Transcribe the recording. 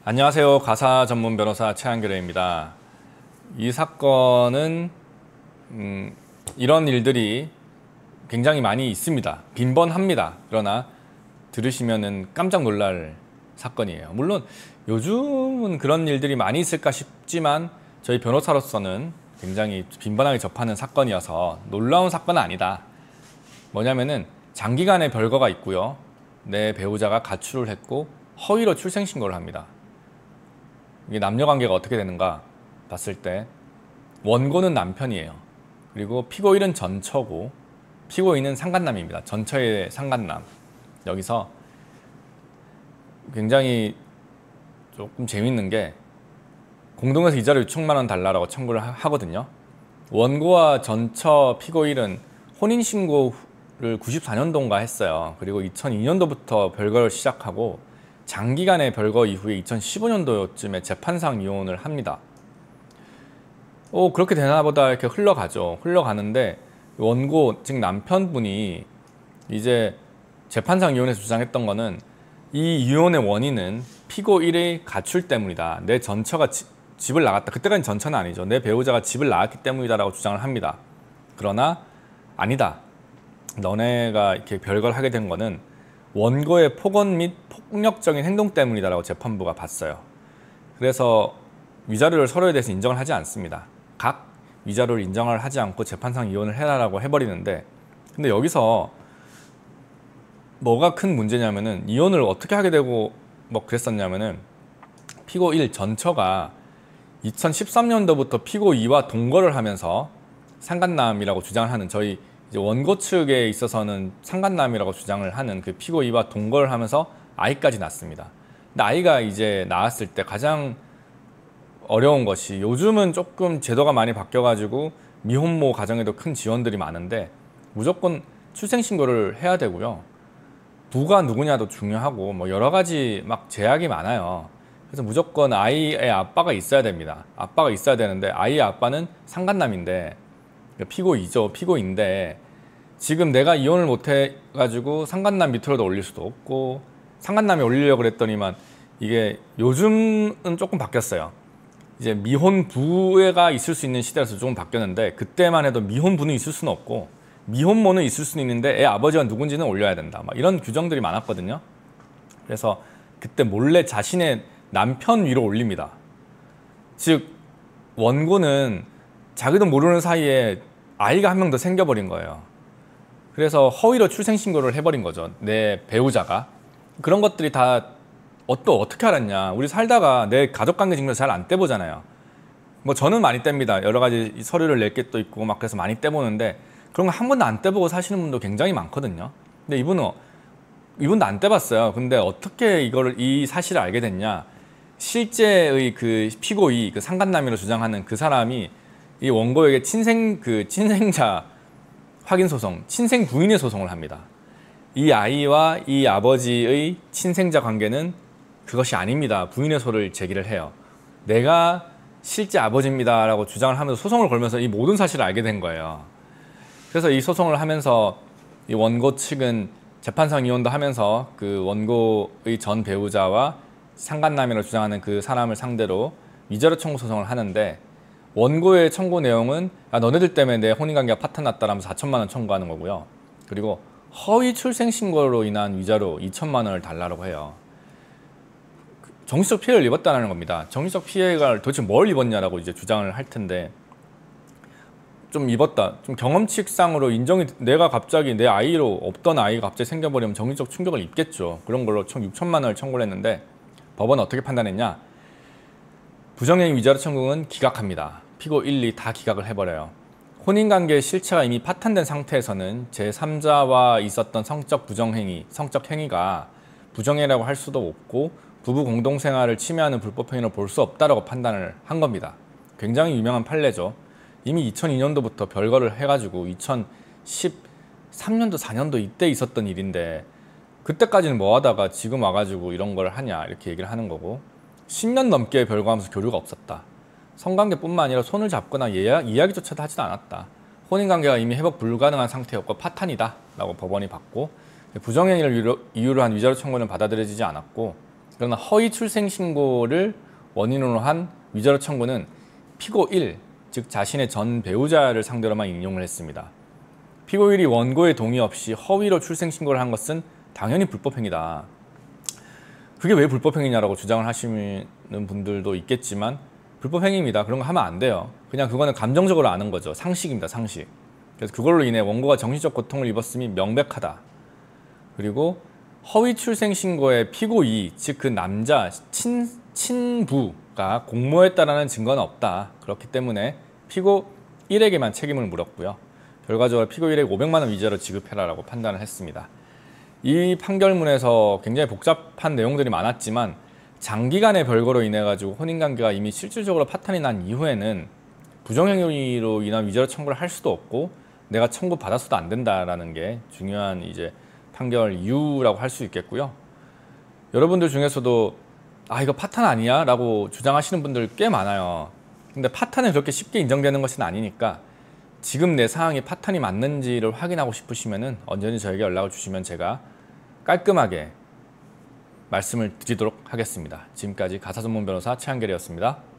안녕하세요. 가사 전문 변호사 최한결입니다. 이 사건은 이런 일들이 굉장히 많이 있습니다. 빈번합니다. 그러나 들으시면은 깜짝 놀랄 사건이에요. 물론 요즘은 그런 일들이 많이 있을까 싶지만 저희 변호사로서는 굉장히 빈번하게 접하는 사건이어서 놀라운 사건은 아니다. 뭐냐면은 장기간의 별거가 있고요. 내 배우자가 가출을 했고 허위로 출생신고를 합니다. 이게 남녀관계가 어떻게 되는가 봤을 때 원고는 남편이에요. 그리고 피고인은 전처고 피고인은 상간남입니다. 전처의 상간남. 여기서 굉장히 조금 재밌는 게 공동에서 이자료 6천만 원 달라고 청구를 하거든요. 원고와 전처 피고인은 혼인신고를 94년도인가 했어요. 그리고 2002년도부터 별거를 시작하고 장기간의 별거 이후에 2015년도쯤에 재판상 이혼을 합니다. 그렇게 되나 보다 이렇게 흘러가죠. 흘러가는데 원고, 즉 남편분이 이제 재판상 이혼에서 주장했던 거는 이 이혼의 원인은 피고 1의 가출 때문이다. 내 전처가 집을 나갔다. 그때까지는 전처는 아니죠. 내 배우자가 집을 나갔기 때문이다라고 주장을 합니다. 그러나 아니다. 너네가 이렇게 별거를 하게 된 거는 원고의 폭언 및 폭력적인 행동 때문이다라고 재판부가 봤어요. 그래서 위자료를 서로에 대해서 인정을 하지 않습니다. 각 위자료를 인정을 하지 않고 재판상 이혼을 해라라고 해버리는데, 근데 여기서 뭐가 큰 문제냐면은 이혼을 어떻게 하게 되고 뭐 그랬었냐면은 피고 1 전처가 2013년도부터 피고 2와 동거를 하면서 상간남이라고 주장을 하는, 저희 이제 원고 측에 있어서는 상간남이라고 주장을 하는 그 피고 2와 동거를 하면서 아이까지 낳습니다. 근데 아이가 이제 낳았을 때 가장 어려운 것이, 요즘은 조금 제도가 많이 바뀌어가지고 미혼모 가정에도 큰 지원들이 많은데 무조건 출생신고를 해야 되고요. 부가 누구냐도 중요하고 뭐 여러 가지 막 제약이 많아요. 그래서 무조건 아이의 아빠가 있어야 됩니다. 아빠가 있어야 되는데 아이의 아빠는 상간남인데 피고이죠. 피고인데 지금 내가 이혼을 못 해가지고 상간남 밑으로도 올릴 수도 없고, 상간남에 올리려고 그랬더니만 이게 요즘은 조금 바뀌었어요. 이제 미혼부가 있을 수 있는 시대라서 조금 바뀌었는데, 그때만 해도 미혼부는 있을 수는 없고 미혼모는 있을 수는 있는데 애 아버지가 누군지는 올려야 된다. 막 이런 규정들이 많았거든요. 그래서 그때 몰래 자신의 남편 위로 올립니다. 즉 원고는 자기도 모르는 사이에 아이가 한 명 더 생겨버린 거예요. 그래서 허위로 출생신고를 해버린 거죠. 내 배우자가. 그런 것들이 다 또 어떻게 알았냐. 우리 살다가 내 가족관계 증명서 잘 안 떼보잖아요. 뭐 저는 많이 뗍니다. 여러 가지 서류를 낼 게 또 있고 막 그래서 많이 떼보는데 그런 거 한 번도 안 떼보고 사시는 분도 굉장히 많거든요. 근데 이분도 안 떼봤어요. 근데 어떻게 이 사실을 알게 됐냐. 실제의 그 피고이, 그 상간남이로 주장하는 그 사람이 이 원고에게 친생자 확인 소송, 친생 부인의 소송을 합니다. 이 아이와 이 아버지의 친생자 관계는 그것이 아닙니다. 부인의 소를 제기를 해요. 내가 실제 아버지입니다 라고 주장을 하면서 소송을 걸면서 이 모든 사실을 알게 된 거예요. 그래서 이 소송을 하면서 이 원고 측은 재판상 이혼도 하면서 그 원고의 전 배우자와 상간남이라고 주장하는 그 사람을 상대로 위자료 청구 소송을 하는데, 원고의 청구 내용은 너네들 때문에 내 혼인관계가 파탄났다라면서 4천만 원 청구하는 거고요. 그리고 허위 출생신고로 인한 위자료 2천만 원을 달라고 해요. 정신적 피해를 입었다는 겁니다. 정신적 피해가 도대체 뭘 입었냐라고 이제 주장을 할 텐데, 좀 입었다. 좀 경험칙상으로 인정이, 내가 갑자기 내 아이로 없던 아이가 갑자기 생겨버리면 정신적 충격을 입겠죠. 그런 걸로 총 6천만 원을 청구를 했는데 법원은 어떻게 판단했냐. 부정행위 위자료 청구는 기각합니다. 피고 1, 2 다 기각을 해버려요. 혼인관계의 실체가 이미 파탄된 상태에서는 제3자와 있었던 성적 행위가 부정행위라고 할 수도 없고 부부 공동생활을 침해하는 불법행위로 볼 수 없다라고 판단을 한 겁니다. 굉장히 유명한 판례죠. 이미 2002년도부터 별거를 해가지고 2013년도, 4년도 이때 있었던 일인데 그때까지는 뭐 하다가 지금 와가지고 이런 걸 하냐 이렇게 얘기를 하는 거고, 10년 넘게 별거하면서 교류가 없었다. 성관계뿐만 아니라 손을 잡거나 이야기조차도 하지도 않았다. 혼인관계가 이미 회복 불가능한 상태였고 파탄이다 라고 법원이 봤고, 부정행위를 이유로 한 위자료 청구는 받아들여지지 않았고, 그러나 허위 출생 신고를 원인으로 한 위자료 청구는 피고 1, 즉 자신의 전 배우자를 상대로만 인용을 했습니다. 피고 1이 원고의 동의 없이 허위로 출생 신고를 한 것은 당연히 불법행위다. 그게 왜 불법행위냐라고 주장을 하시는 분들도 있겠지만 불법행위입니다. 그런 거 하면 안 돼요. 그냥 그거는 감정적으로 아는 거죠. 상식입니다. 상식. 그래서 그걸로 인해 원고가 정신적 고통을 입었음이 명백하다. 그리고 허위 출생 신고의 피고 2, 즉 그 남자 친부가 공모했다라는 증거는 없다. 그렇기 때문에 피고 1에게만 책임을 물었고요. 결과적으로 피고 1에게 500만 원 위자료 지급해라라고 판단을 했습니다. 이 판결문에서 굉장히 복잡한 내용들이 많았지만 장기간의 별거로 인해 가지고 혼인관계가 이미 실질적으로 파탄이 난 이후에는 부정행위로 인한 위자료 청구를 할 수도 없고 내가 청구 받았어도 안 된다라는 게 중요한 이제 판결 이유라고 할 수 있겠고요. 여러분들 중에서도 아 이거 파탄 아니야? 라고 주장하시는 분들 꽤 많아요. 근데 파탄은 그렇게 쉽게 인정되는 것은 아니니까 지금 내 상황이 파탄이 맞는지를 확인하고 싶으시면은 언제든지 저에게 연락을 주시면 제가 깔끔하게 말씀을 드리도록 하겠습니다. 지금까지 가사전문 변호사 최한결이었습니다.